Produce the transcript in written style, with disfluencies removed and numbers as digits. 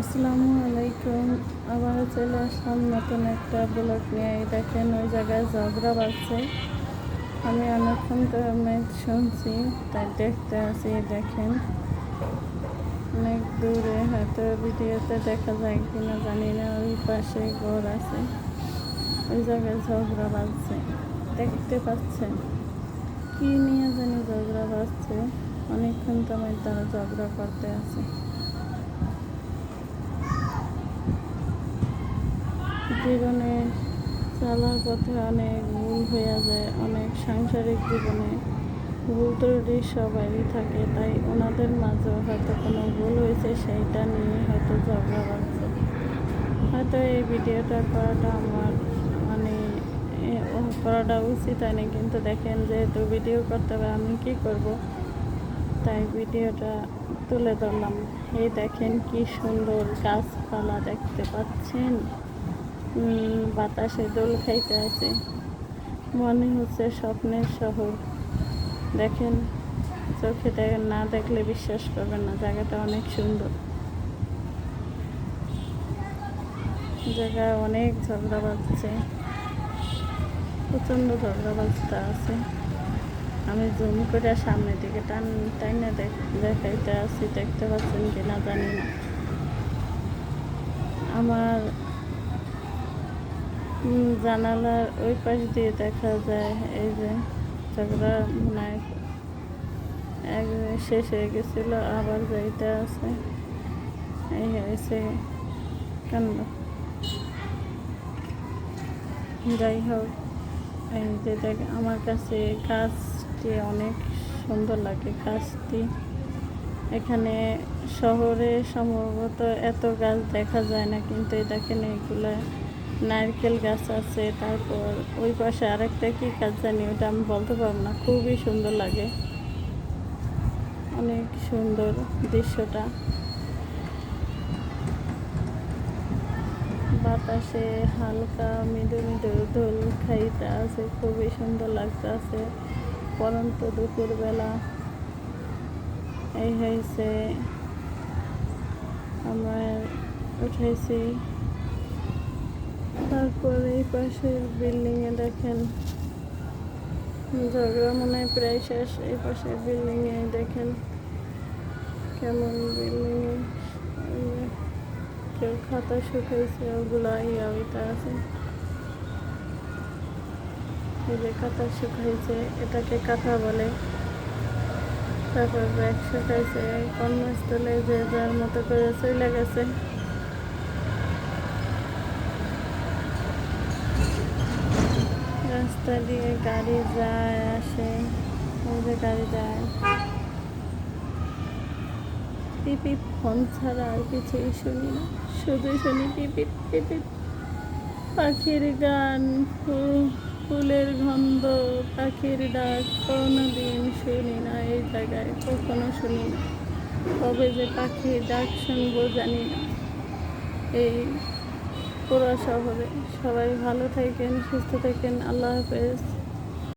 আসসালামু আলাইকুম। আবার চলে আসলাম নতুন একটা ব্লগ নিয়ে। দেখেন ওই জায়গায় ঝগড়া বাজছে। আমি অনেকক্ষণ তো শুনছি, তাই দেখতে আসি। দেখেন অনেক দূরে, হয়তো ভিডিওতে দেখা যায় কিনা জানি না, ওই পাশে ঘর আছে, ওই জায়গায় ঝগড়া বাজছে। দেখতে পাচ্ছেন কি নিয়ে জানি ঝগড়া বাজছে। অনেকক্ষণ তো তারা ঝগড়া করতে আছে। জীবনে চলার পথে অনেক ভুল হয়ে যায়, অনেক সাংসারিক জীবনে ভুল ত্রুটি সবারই থাকে। তাই ওনাদের মাঝেও হয়তো কোনো ভুল হয়েছে, সেইটা নিয়ে হয়তো ঝগড়া বাড়ছে। হয়তো এই ভিডিওটা করাটা আমার মানে করাটা উচিত হয়নি, কিন্তু দেখেন যেহেতু ভিডিও করতে হবে আমি কি করব, তাই ভিডিওটা তুলে ধরলাম। এই দেখেন কি সুন্দর গাছপালা দেখতে পাচ্ছেন, বাতাসে দোল খাইতে আছে, মনে হচ্ছে স্বপ্নের শহর। দেখেন, চোখে না দেখলে বিশ্বাস করবেন না, জায়গাটা অনেক সুন্দর। জায়গায় অনেক ঝগড়া বাজছে, প্রচণ্ড ঝগড়া বাজতে আছে। আমি জুম করে সামনের দিকে টাইনে দেখাইতে আছি, দেখতে পাচ্ছেন কিনা জানি না। আমার জানালার ওই পাশ দিয়ে দেখা যায় এই যে ঝগড়া মনে এক শেষ হয়ে গেছিল, আবার যাইতে আছে। এই হয়েছে কান্ড। যাই হোক, এই যে দেখ, আমার কাছে গাছটি অনেক সুন্দর লাগে। গাছটি এখানে শহরে সম্ভবত এত গাছ দেখা যায় না, কিন্তু এই দেখেন এইগুলো নারকেল গাছ আছে। তারপর ওই পাশে আরেকটা কি গাছ জানি, ওটা আমি বলতে পারবো না। খুবই সুন্দর লাগে, অনেক সুন্দর দৃশ্যটা। বাতাসে হালকা মৃদু মৃদু দোল খাইতে আছে, খুবই সুন্দর লাগতে আছে। পরন্ত দুপুরবেলা এই হয়েছে, আমরা উঠেছি। তারপর এই পাশের বিল্ডিংয়ে দেখেন ঝগড়া মনে হয় প্রায় শেষ। এই পাশের বিল্ডিংয়ে দেখেন কেমন বিল্ডিংয়ে কেউ খাতা শুকাইছে, ওগুলো ইয়া আছে। এই যে কাঁথা শুকাইছে, এটাকে কাঁথা বলে। তারপর ব্যাগ শুকাইছে, কর্মস্থলে যে যার মতো করে চলে গেছে। রাস্তা দিয়ে গাড়ি যায় আসে, ওই যে গাড়ি যায়। পিপিপ ফোন ছাড়া আর কিছুই শুনি না, শুধুই শুনি পিপিপ পিপিপ। পাখির গান, ফুলের গন্ধ, পাখির ডাক কোনোদিন শুনি না। এই জায়গায় কখনো শুনি না, কবে যে পাখির ডাক শুনবো জানি না। এই পুরো শহরে সবাই ভালো থাকেন, সুস্থ থাকেন। আল্লাহ হাফেজ।